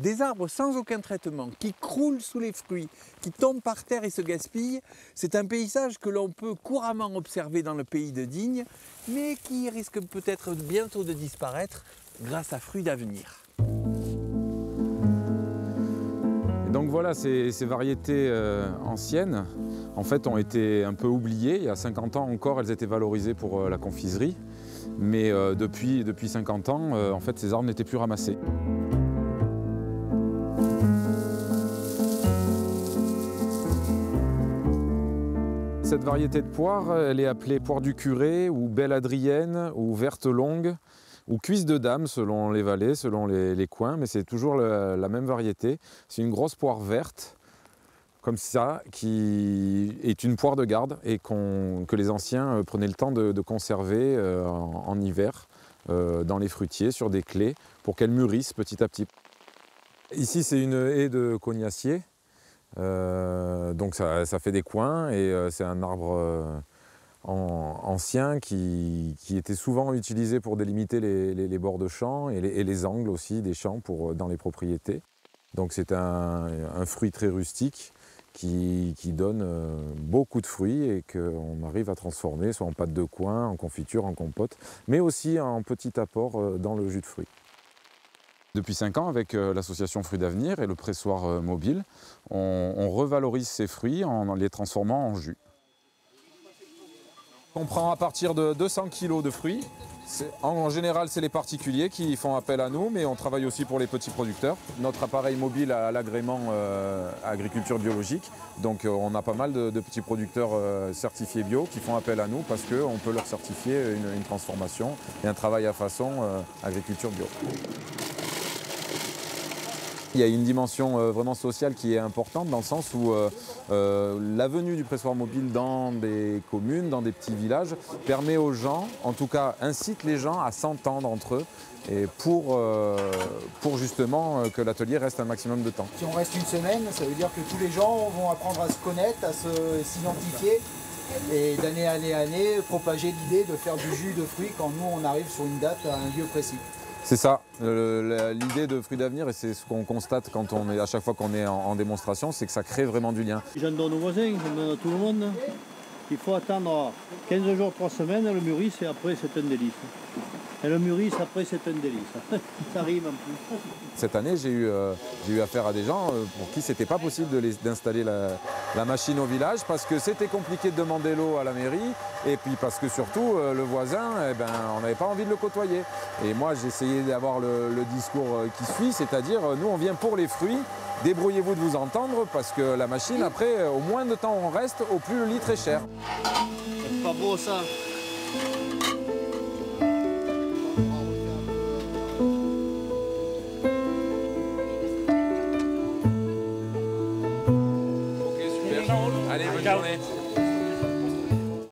Des arbres sans aucun traitement, qui croulent sous les fruits, qui tombent par terre et se gaspillent, c'est un paysage que l'on peut couramment observer dans le pays de Digne, mais qui risque peut-être bientôt de disparaître grâce à Fruits d'Avenir. Et donc voilà, ces variétés anciennes, en fait, ont été un peu oubliées. Il y a 50 ans encore, elles étaient valorisées pour la confiserie. Mais depuis 50 ans, en fait, ces arbres n'étaient plus ramassés. Cette variété de poire, elle est appelée poire du curé, ou belle adrienne, ou verte longue, ou cuisse de dame selon les vallées, selon les coins, mais c'est toujours la même variété. C'est une grosse poire verte, comme ça, qui est une poire de garde et que les anciens prenaient le temps de conserver en hiver dans les fruitiers, sur des claies, pour qu'elle mûrisse petit à petit. Ici, c'est une haie de cognacier. Donc ça fait des coins et c'est un arbre ancien qui était souvent utilisé pour délimiter les bords de champs et les angles aussi des champs dans les propriétés. Donc c'est un fruit très rustique qui donne beaucoup de fruits et qu'on arrive à transformer soit en pâte de coin, en confiture, en compote, mais aussi en petit apport dans le jus de fruits. Depuis 5 ans, avec l'association Fruits d'Avenir et le pressoir mobile, on revalorise ces fruits en les transformant en jus. On prend à partir de 200 kg de fruits. En général, c'est les particuliers qui font appel à nous, mais on travaille aussi pour les petits producteurs. Notre appareil mobile a l'agrément agriculture biologique, donc on a pas mal de petits producteurs certifiés bio qui font appel à nous parce qu'on peut leur certifier une transformation et un travail à façon agriculture bio. Il y a une dimension vraiment sociale qui est importante dans le sens où la venue du pressoir mobile dans des communes, dans des petits villages, permet aux gens, en tout cas incite les gens à s'entendre entre eux et pour justement que l'atelier reste un maximum de temps. Si on reste une semaine, ça veut dire que tous les gens vont apprendre à se connaître, à s'identifier et d'année à année propager l'idée de faire du jus de fruits quand nous on arrive sur une date à un lieu précis. C'est ça, l'idée de Fruits d'Avenir, et c'est ce qu'on constate à chaque fois qu'on est en démonstration, c'est que ça crée vraiment du lien. J'en donne aux voisins, j'en donne à tout le monde. Il faut attendre 15 jours, 3 semaines, elle mûrisse et après c'est un délice. Elle mûrisse, après c'est un délice. Ça rime en plus. Cette année, j'ai eu affaire à des gens pour qui c'était pas possible d'installer la machine au village parce que c'était compliqué de demander l'eau à la mairie et puis parce que surtout le voisin, on n'avait pas envie de le côtoyer. Et moi, j'ai essayé d'avoir le discours qui suit, c'est-à-dire nous on vient pour les fruits, débrouillez-vous de vous entendre parce que la machine, après, au moins de temps on reste, au plus le litre est cher. C'est pas beau ça. Allez, bonne journée.